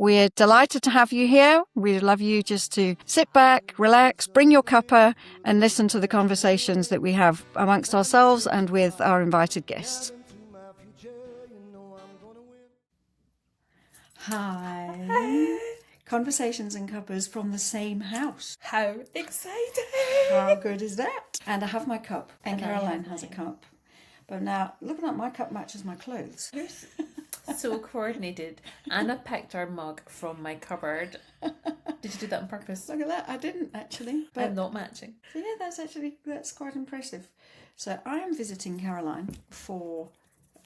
We're delighted to have you here. We'd love you just to sit back, relax, bring your cuppa, and listen to the conversations that we have amongst ourselves and with our invited guests. Hi. Conversations and cuppas from the same house. How exciting! How good is that? And I have my cup, and Caroline has a cup. But now, looking at my cup matches my clothes. So coordinated. Anna picked our mug from my cupboard. Did you do that on purpose? Look at that. I didn't actually. But I'm not matching. so yeah, that's quite impressive. So I am visiting Caroline for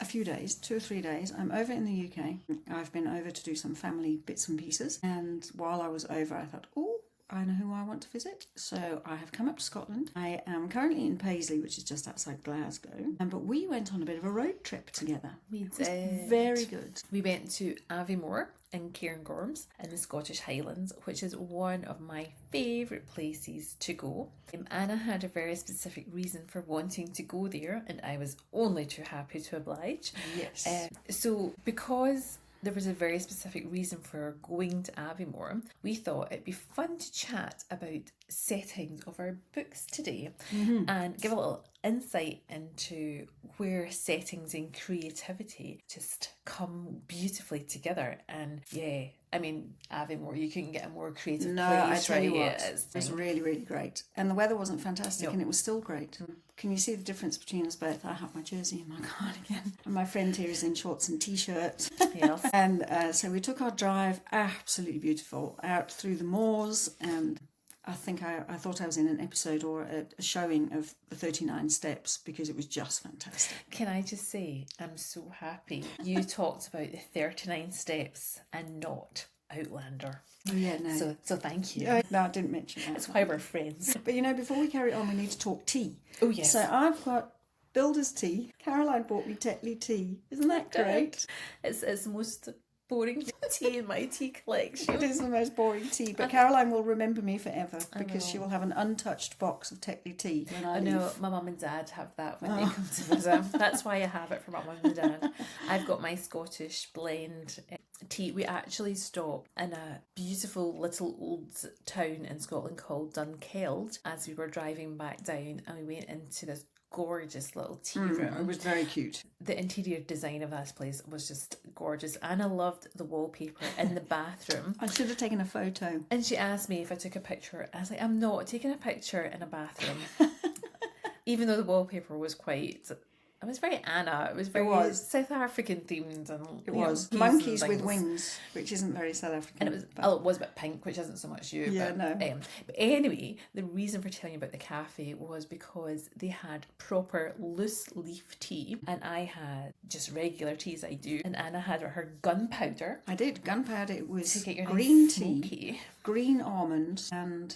a few days, 2 or 3 days. I'm over in the UK. I've been over to do some family bits and pieces. And while I was over, I thought, oh, I know who I want to visit. So I have come up to Scotland. I am currently in Paisley, which is just outside Glasgow. But we went on a bit of a road trip together. We It was did. very good. We went to Aviemore in Cairngorms in the Scottish Highlands, which is one of my favourite places to go. Anna had a very specific reason for wanting to go there, and I was only too happy to oblige. Yes. So because there was a very specific reason for going to Aviemore, we thought it'd be fun to chat about settings of our books today and give a little insight into where settings and creativity just come beautifully together. And yeah, I mean, Aviemore, you couldn't get a more creative No, place, I tell you right? what, Yeah, it was really, really great. And the weather wasn't fantastic, No. and it was still great. Can you see the difference between us both? I have my jersey and my cardigan, and my friend here is in shorts and t-shirt. Yes. And so we took our drive, absolutely beautiful, out through the moors, and I think I thought I was in an episode or a showing of the 39 Steps because it was just fantastic. Can I just say, I'm so happy you talked about the 39 steps and not Outlander. Oh yeah, no. So thank you. No, I didn't mention that. That's why we're friends. But you know, before we carry on, we need to talk tea. Oh yes. So I've got Builder's tea. Caroline bought me Tetley tea. Isn't that great? It's the most boring tea in my tea collection. It is the most boring tea, but Caroline will remember me forever because know. she will have an untouched box of Tetley tea when I I leave. know my mum and dad have that when they come to visit. That's why I have it for my mum and dad. I've got my Scottish blend tea. We actually stopped in a beautiful little old town in Scotland called Dunkeld as we were driving back down, and we went into this gorgeous little tea room. It was very cute. The interior design of this place was just gorgeous. Anna loved the wallpaper in the bathroom. I should have taken a photo. And she asked me if I took a picture. I was like, I'm not taking a picture in a bathroom. Even though the wallpaper was quite... It was very Anna. It was very South African themed. And It was geese monkeys and with things. wings, which isn't very South African. And it was a bit pink, which isn't so much you. Yeah, but, no. But anyway, the reason for telling you about the cafe was because they had proper loose leaf tea, and I had just regular tea as I do, and Anna had her gunpowder. I did gunpowder. It was To get your green nice tea, smoky. green almonds, and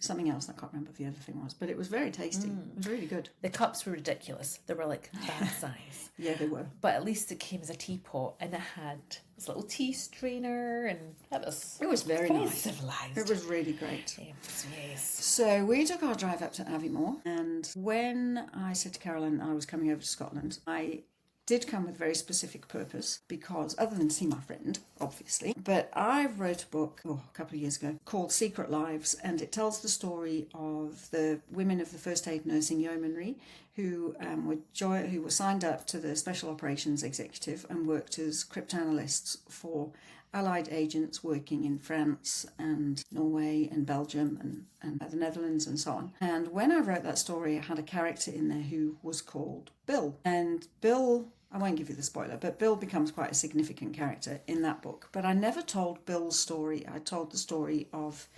something else. I can't remember what the other thing was, but it was very tasty. It was really good. The cups were ridiculous. They were like that size. Yeah, they were. But at least it came as a teapot, and it had this little tea strainer, and It was very nice. civilised. It was really great. Yes. So we took our drive up to Aviemore, and when I said to Caroline I was coming over to Scotland, I did come with a very specific purpose because, other than see my friend, obviously, but I wrote a book a couple of years ago called Secret Lives, and it tells the story of the women of the First Aid Nursing Yeomanry who were signed up to the Special Operations Executive and worked as cryptanalysts for Allied agents working in France and Norway and Belgium and the Netherlands and so on. And when I wrote that story, I had a character in there who was called Bill. And Bill, I won't give you the spoiler, but Bill becomes quite a significant character in that book. But I never told Bill's story. I told the story of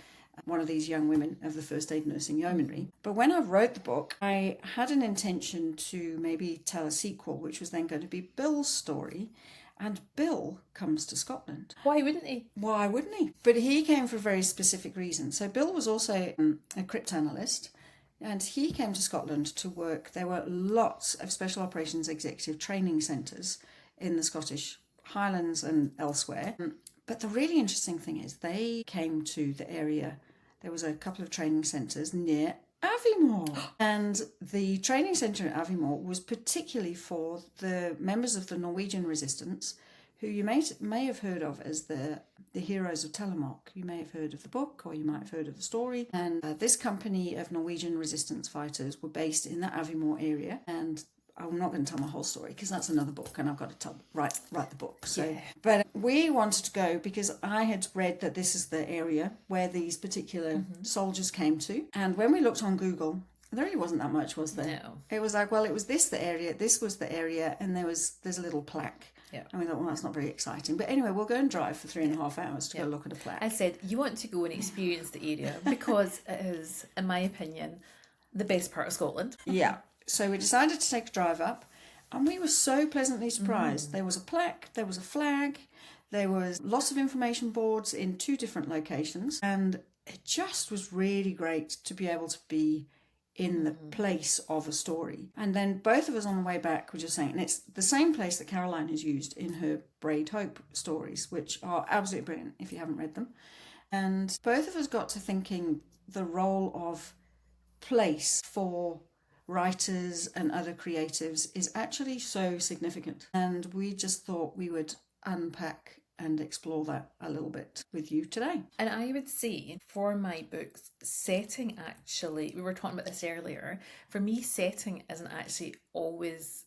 one of these young women of the First Aid Nursing Yeomanry. But when I wrote the book, I had an intention to maybe tell a sequel, which was then going to be Bill's story. And Bill comes to Scotland. Why wouldn't he? Why wouldn't he? But he came for a very specific reason. So Bill was also a cryptanalyst, and he came to Scotland to work. There were lots of Special Operations Executive training centres in the Scottish Highlands and elsewhere. But the really interesting thing is they came to the area. There was a couple of training centres near Aviemore. And the training centre at Aviemore was particularly for the members of the Norwegian resistance who you may have heard of as the heroes of Telemark. You may have heard of the book, or you might have heard of the story. And this company of Norwegian resistance fighters were based in the Aviemore area. And I'm not going to tell my whole story because that's another book, and I've got to write the book. So, Yeah. but we wanted to go because I had read that this is the area where these particular soldiers came to. And when we looked on Google, there really wasn't that much, was there? No. It was like, well, it was this area, this was the area, and there's a little plaque. Yeah. And we thought, well, that's not very exciting. But anyway, we'll go and drive for 3.5 hours to go look at a plaque. I said, you want to go and experience the area because it is, in my opinion, the best part of Scotland. Yeah. So we decided to take a drive up, and we were so pleasantly surprised. There was a plaque, there was a flag, there was lots of information boards in 2 different locations, and it just was really great to be able to be in the place of a story. And then both of us on the way back were just saying, and it's the same place that Caroline has used in her Braid Hope stories, which are absolutely brilliant if you haven't read them. And both of us got to thinking the role of place for writers and other creatives is actually so significant. And we just thought we would unpack and explore that a little bit with you today. And I would say for my books, setting actually, we were talking about this earlier, for me, setting isn't actually always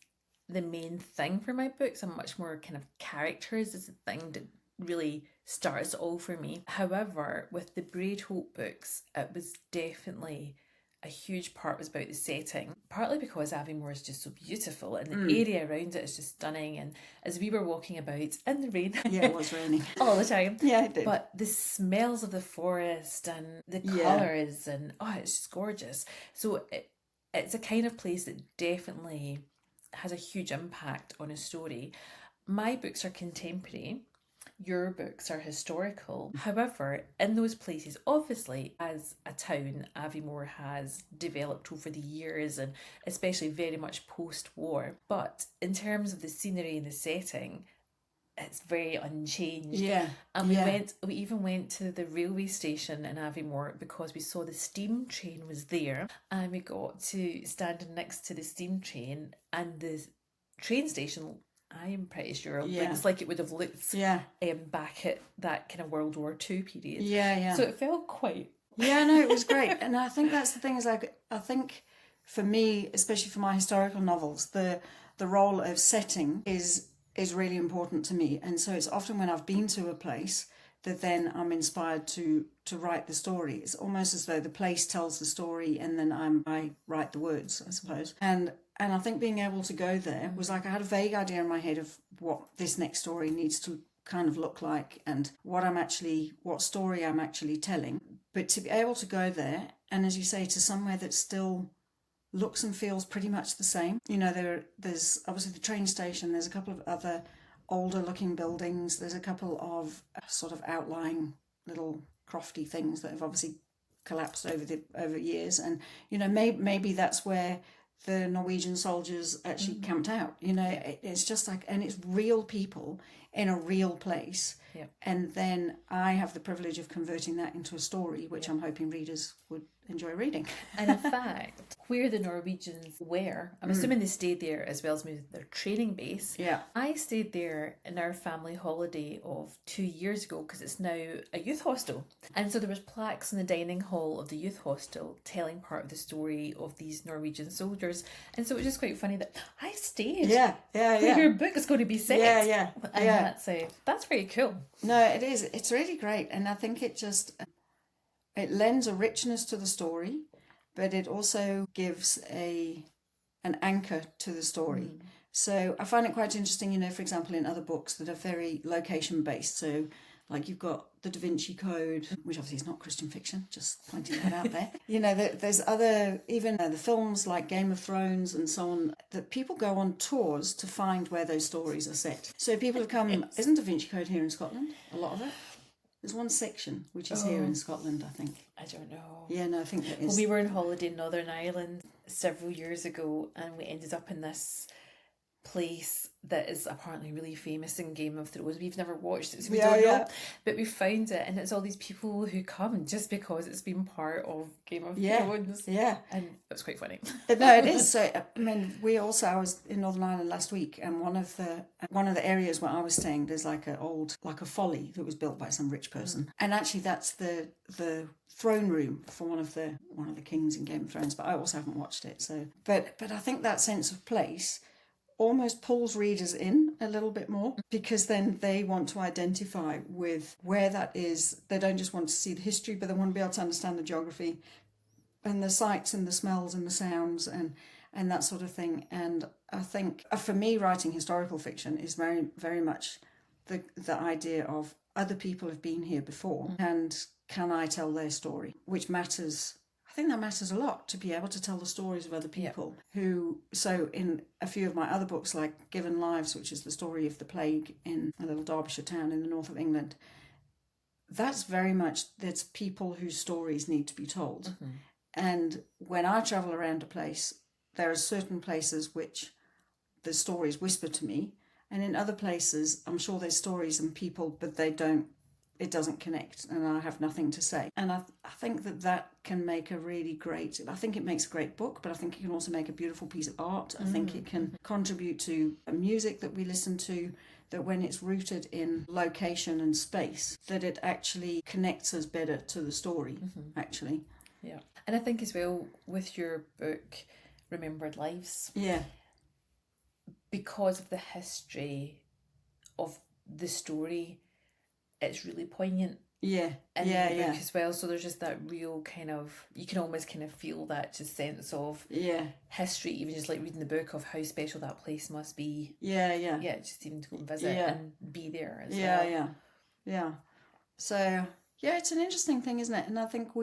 the main thing for my books. I'm much more kind of characters is the thing that really starts it all for me. However, with the Braid Hope books, it was definitely a huge part was about the setting, partly because Aviemore is just so beautiful and the area around it is just stunning. And as we were walking about in the rain, Yeah, it was raining. all the time. Yeah, it did. But the smells of the forest and the colours and it's just gorgeous. So it's a kind of place that definitely has a huge impact on a story. My books are contemporary. Your books are historical. However, in those places, obviously, as a town, Aviemore has developed over the years and especially very much post-war. But in terms of the scenery and the setting, it's very unchanged. Yeah. And we even went to the railway station in Aviemore because we saw the steam train was there, and we got to stand next to the steam train, and the train station, I am pretty sure looks like it would have looked back at that kind of World War II period. Yeah. So it felt quite... Yeah, no, it was great. And I think that's the thing, is like, I think for me, especially for my historical novels, the role of setting is really important to me. And so it's often when I've been to a place that then I'm inspired to write the story. It's almost as though the place tells the story and then I write the words, I suppose. And I think being able to go there was like, I had a vague idea in my head of what this next story needs to kind of look like and what story I'm actually telling. But to be able to go there, and as you say, to somewhere that still looks and feels pretty much the same. You know, there's obviously the train station, there's a couple of other older looking buildings, there's a couple of sort of outlying little crofty things that have obviously collapsed over years. And, you know, maybe that's where the Norwegian soldiers actually camped out. You know, it's just like, and it's real people in a real place. Yep. And then I have the privilege of converting that into a story, which I'm hoping readers would enjoy reading. And in fact, where the Norwegians were, I'm assuming they stayed there as well as maybe their training base. Yeah. I stayed there in our family holiday of 2 years ago because it's now a youth hostel. And so there was plaques in the dining hall of the youth hostel telling part of the story of these Norwegian soldiers. And so it was just quite funny that I stayed. Yeah. Where your book is going to be set. Yeah. And that's very cool. No, it is. It's really great. And I think it lends a richness to the story, but it also gives an anchor to the story. So I find it quite interesting, you know, for example, in other books that are very location based. So like you've got the Da Vinci Code, which obviously is not Christian fiction, just pointing that out there. You know, there's other, even the films like Game of Thrones and so on, that people go on tours to find where those stories are set. So people have come, isn't Da Vinci Code here in Scotland? A lot of it? There's one section which is here in Scotland, I think. I don't know. Yeah, no, I think that is. Well, we were on holiday in Northern Ireland several years ago and we ended up in this place that is apparently really famous in Game of Thrones. We've never watched it, so we Yeah, don't know. yeah. But we found it, and it's all these people who come just because it's been part of Game of Yeah, Thrones. yeah. And it's quite funny. No, it is. So, I mean, I was in Northern Ireland last week, and one of the areas where I was staying, there's like a folly that was built by some rich person, and actually that's the throne room for one of the kings in Game of Thrones. But I also haven't watched it, so but I think that sense of place almost pulls readers in a little bit more, because then they want to identify with where that is. They don't just want to see the history, but they want to be able to understand the geography and the sights and the smells and the sounds and that sort of thing. And I think for me, writing historical fiction is very, very much the idea of other people have been here before, and can I tell their story, which matters. I think that matters a lot, to be able to tell the stories of other people who. So in a few of my other books, like Given Lives, which is the story of the plague in a little Derbyshire town in the north of England, that's very much, that's people whose stories need to be told. And when I travel around a place, there are certain places which the stories whisper to me, and in other places I'm sure there's stories and people, but it doesn't connect, and I have nothing to say. And I think that can make a really great, I think it makes a great book, but I think it can also make a beautiful piece of art. I think it can contribute to music that we listen to, that when it's rooted in location and space, that it actually connects us better to the story, actually. Yeah. And I think as well with your book, Remembered Lives, because of the history of the story, it's really poignant. Yeah, in the book as well. So there's just that real kind of, you can almost kind of feel that just sense of history, even just like reading the book, of how special that place must be. Yeah, just even to go and visit and be there as well. Yeah. So yeah, it's an interesting thing, isn't it? And I think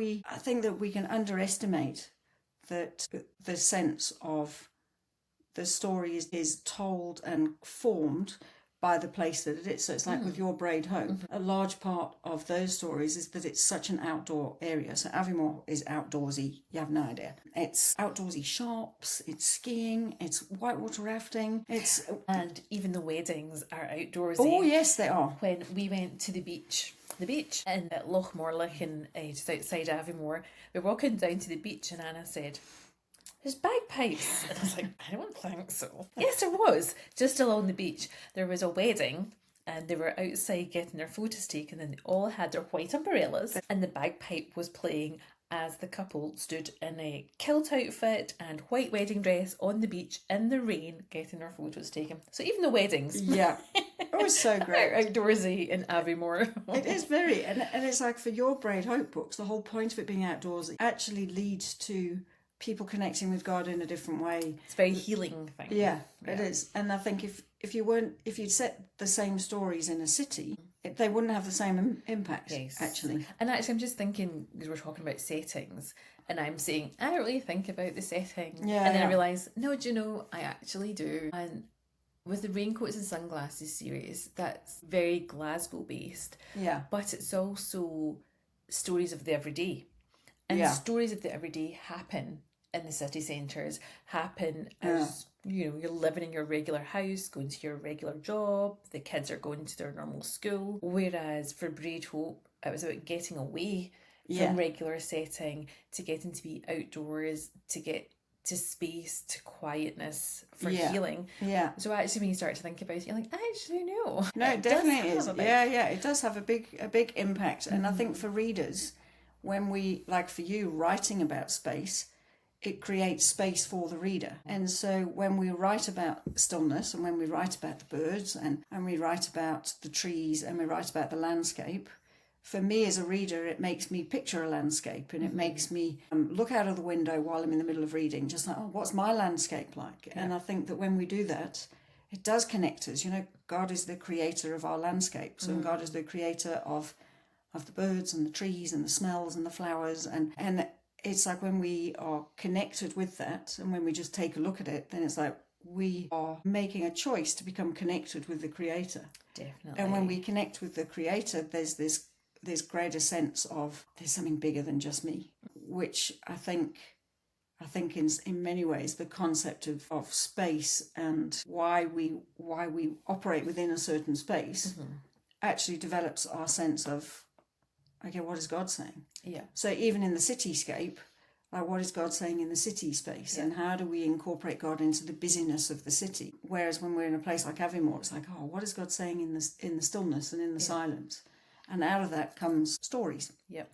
that we can underestimate that the sense of the story is told and formed by the place that it is. So it's like with Your Braid Hope, a large part of those stories is that it's such an outdoor area. So Aviemore is outdoorsy, you have no idea. It's outdoorsy shops, it's skiing, it's whitewater rafting, and even the weddings are outdoorsy. Oh yes, they are. When we went to the beach in Loch Morlich, just outside Aviemore, we're walking down to the beach and Anna said, "There's bagpipes." And I was like, "I don't think so." Yes, there was. Just along the beach, there was a wedding, and they were outside getting their photos taken, and they all had their white umbrellas, and the bagpipe was playing as the couple stood in a kilt outfit and white wedding dress on the beach in the rain getting their photos taken. So even the weddings. Yeah. It was so great. Are outdoorsy in Aviemore. It is very, and it's like for Your Braid Hope books, the whole point of it being outdoorsy actually leads to people connecting with God in a different way. It's a very healing thing. Yeah, it is. And I think if you'd set the same stories in a city, they wouldn't have the same impact, actually. And actually, I'm just thinking, because we're talking about settings, and I'm saying, I don't really think about the setting. Yeah, and then I realise, no, do you know, I actually do. And with the Raincoats and Sunglasses series, that's very Glasgow based. Yeah. But it's also stories of the everyday. And stories of the everyday happen in the city centres, happen as you're living in your regular house, going to your regular job, the kids are going to their normal school. Whereas for Braid Hope, it was about getting away from regular setting, to getting to be outdoors, to get to space, to quietness, for healing. Yeah. So actually when you start to think about it, you're like, actually no. No, it definitely is. Yeah, it does have a big impact. And I think for readers, when we, like for you, writing about space, it creates space for the reader. And so when we write about stillness, and when we write about the birds, and we write about the trees, and we write about the landscape, for me as a reader, it makes me picture a landscape, and it makes me look out of the window while I'm in the middle of reading, just like, oh, what's my landscape like? Yeah. And I think that when we do that, it does connect us. You know, God is the creator of our landscapes, and God is the creator of the birds and the trees and the smells and the flowers, and it's like when we are connected with that, and when we just take a look at it, then it's like we are making a choice to become connected with the creator. Definitely. And when we connect with the creator, there's this greater sense of there's something bigger than just me, which I think I think in many ways the concept of space and why we operate within a certain space actually develops our sense of, okay, what is God saying? Yeah. So even in the cityscape, like what is God saying in the city space, and how do we incorporate God into the busyness of the city? Whereas when we're in a place like Aviemore, it's like, oh, what is God saying in the stillness and in the silence? And out of that comes stories. Yep.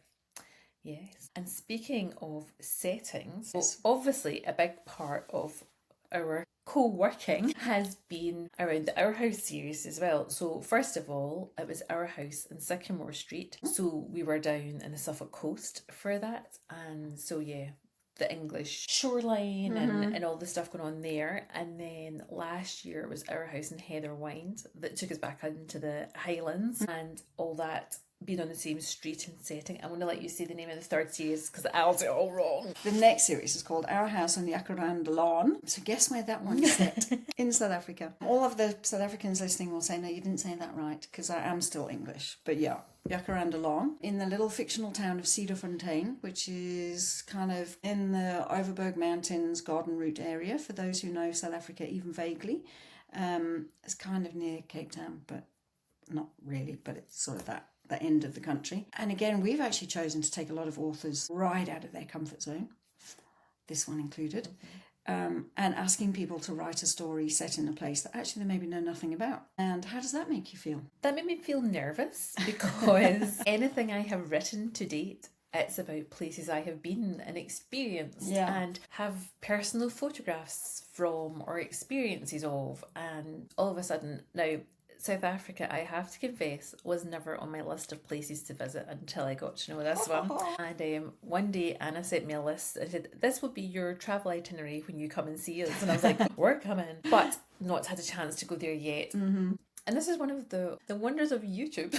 Yes. And speaking of settings, well, obviously a big part of our co-working has been around the Our House series as well. So first of all, it was Our House in Sycamore Street. So we were down in the Suffolk coast for that. And so yeah, the English shoreline and all the stuff going on there. And then last year it was Our House in Heatherwynd that took us back into the Highlands and all that being on the same street and setting. I'm going to let you say the name of the third series because I'll do it all wrong. The next series is called Our House on Jacaranda Lawn. So guess where that one's set? In South Africa. All of the South Africans listening will say, no, you didn't say that right, because I am still English. But yeah, Jacaranda Lawn, in the little fictional town of Cedarfontein, which is kind of in the Overberg Mountains Garden Route area, for those who know South Africa even vaguely. It's kind of near Cape Town, but not really, but it's sort of the end of the country. And again, we've actually chosen to take a lot of authors right out of their comfort zone, this one included, and asking people to write a story set in a place that actually they maybe know nothing about. And how does that make you feel? That made me feel nervous because anything I have written to date, it's about places I have been and experienced and have personal photographs from or experiences of. And all of a sudden, now, South Africa, I have to confess, was never on my list of places to visit until I got to know this one. And one day Anna sent me a list and said, this will be your travel itinerary when you come and see us. And I was like, we're coming. But not had a chance to go there yet. And this is one of the wonders of YouTube.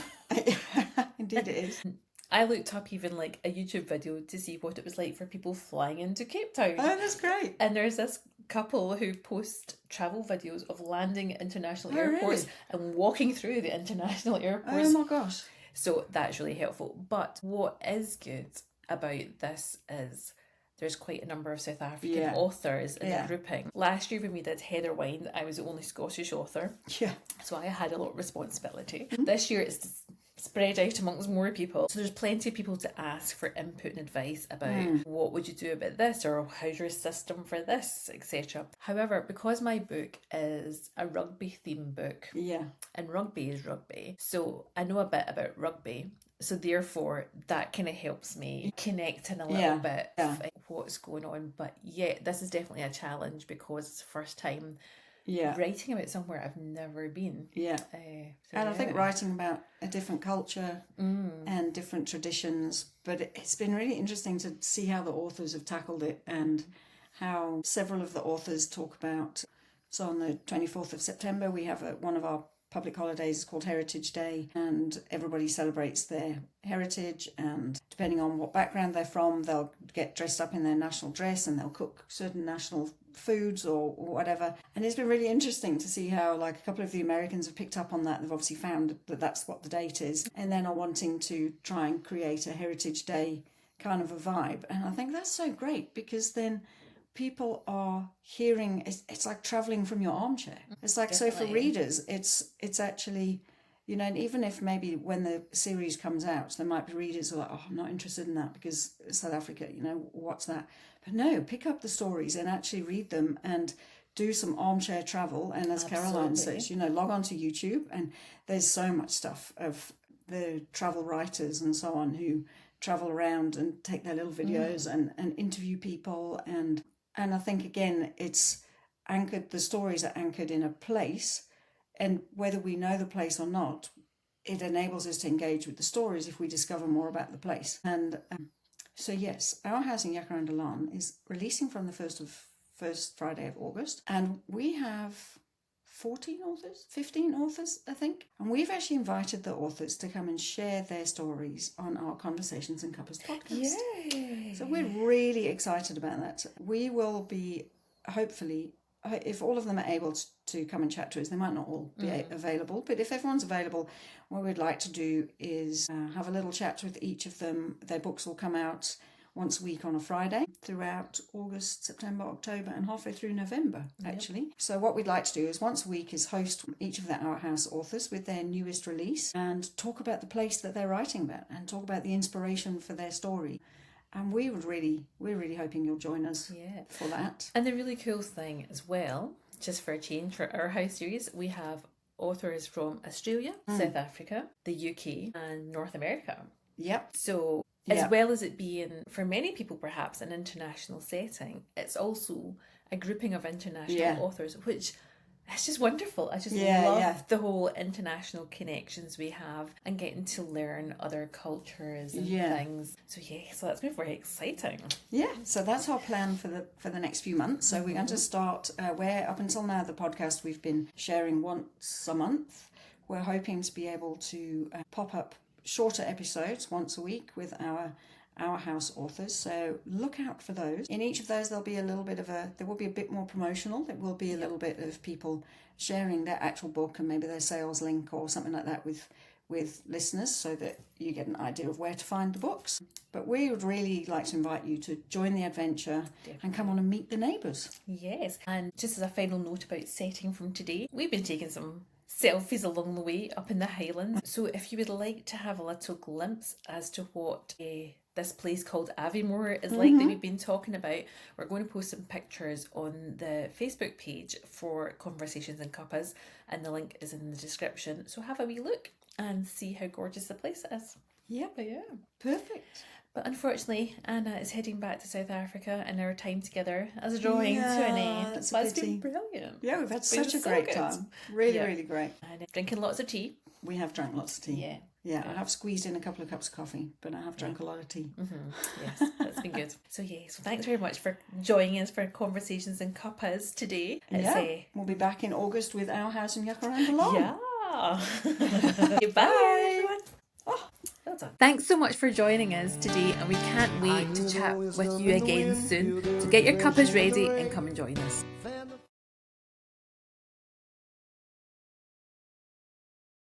Indeed it is. I looked up even like a YouTube video to see what it was like for people flying into Cape Town. Oh, that's great. And there's this couple who post travel videos of landing at international airports and walking through the international airports. Oh my gosh. So that's really helpful. But what is good about this is there's quite a number of South African authors in the grouping. Last year when we did Heatherwynd, I was the only Scottish author. Yeah. So I had a lot of responsibility. This year it's spread out amongst more people. So there's plenty of people to ask for input and advice about what would you do about this, or how's your system for this, etc. However, because my book is a rugby theme book, and rugby is rugby, so I know a bit about rugby. So therefore, that kind of helps me connect in a little bit of what's going on. But yeah, this is definitely a challenge because it's the first time writing about somewhere I've never been. And I think writing about a different culture and different traditions, but it's been really interesting to see how the authors have tackled it and how several of the authors talk about. So on the 24th of September, we have one of our public holidays is called Heritage Day, and everybody celebrates their heritage, and depending on what background they're from, they'll get dressed up in their national dress and they'll cook certain national foods or whatever. And it's been really interesting to see how like a couple of the Americans have picked up on that. They've obviously found that that's what the date is, and then are wanting to try and create a Heritage Day kind of a vibe. And I think that's so great, because then people are hearing, it's like traveling from your armchair. It's like, so for readers, it's actually, you know, and even if maybe when the series comes out, there might be readers who are like, oh, I'm not interested in that because South Africa, you know, what's that? But no, pick up the stories and actually read them and do some armchair travel. And as Caroline says, you know, log on to YouTube, and there's so much stuff of the travel writers and so on who travel around and take their little videos and interview people. And I think, again, it's anchored, the stories are anchored in a place, and whether we know the place or not, it enables us to engage with the stories if we discover more about the place. And so yes, Our House in Jacaranda Lawn is releasing from the first Friday of August, and we have 15 authors, I think. And we've actually invited the authors to come and share their stories on our Conversations in Cuppas podcast. Yay! So we're really excited about that. We will be, hopefully, if all of them are able to come and chat to us, they might not all be available, but if everyone's available, what we'd like to do is have a little chat with each of them. Their books will come out. once a week on a Friday throughout August, September, October, and halfway through November, actually. So what we'd like to do is once a week is host each of Our House authors with their newest release and talk about the place that they're writing about and talk about the inspiration for their story. And we're really hoping you'll join us for that. And the really cool thing as well, just for a change for Our House series, we have authors from Australia, South Africa, the UK, and North America. Yep. So as well as it being, for many people perhaps, an international setting, it's also a grouping of international authors, which is just wonderful. I just love the whole international connections we have and getting to learn other cultures and things. So so that's been very exciting. Yeah, so that's our plan for the next few months. So we're going to start where up until now the podcast we've been sharing once a month. We're hoping to be able to pop up shorter episodes once a week with our House authors, so look out for those. In each of those there will be a bit more promotional. There will be a little bit of people sharing their actual book and maybe their sales link or something like that with listeners, so that you get an idea of where to find the books. But we would really like to invite you to join the adventure and come on and meet the neighbours. Yes, and just as a final note about setting from today, we've been taking some selfies along the way up in the Highlands. So if you would like to have a little glimpse as to what this place called Aviemore is like that we've been talking about, we're going to post some pictures on the Facebook page for Conversations in Cuppas, and the link is in the description. So have a wee look and see how gorgeous the place is. Yep. Yeah. Perfect. But unfortunately, Anna is heading back to South Africa, and our time together is drawing to an end. That's But a it's been pity. brilliant. Yeah, we've had It's been such a so great good. time. Really great. And drinking lots of tea. We have drank lots of tea. Yeah. Yeah, I have squeezed in a couple of cups of coffee, but I have drank a lot of tea. Yes, that's been good. So thanks very much for joining us for Conversations in Cuppas today. We'll be back in August with Our House in Jacaranda Lawn. Yeah. Bye, everyone. Oh, well done. Thanks so much for joining us today, and we can't wait to chat with you again soon. So get your cuppas ready and come and join us.